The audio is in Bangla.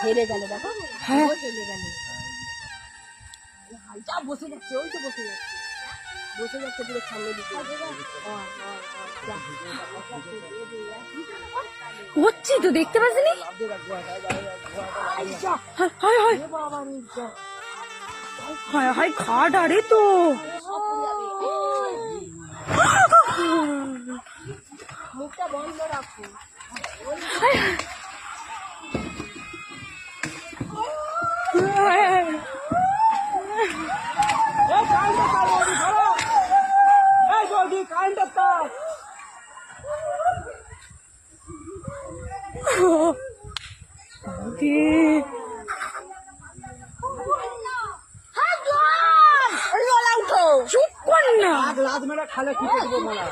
হেরে গেল দেখো, হ্যাঁ হেরে গেল। যা বসে যাচ্ছে, ওই তো বসে যাচ্ছে, বসে যাচ্ছে পুরো সামনে দিকে। হচ্ছি তো দেখতে পাচ্ছিনি। হায় হায় হায় হায় খাটা রে তো। মুখটা বন্ধ রাখো। চুপ কর না। লাত মেরে খালে কি করবো মালা।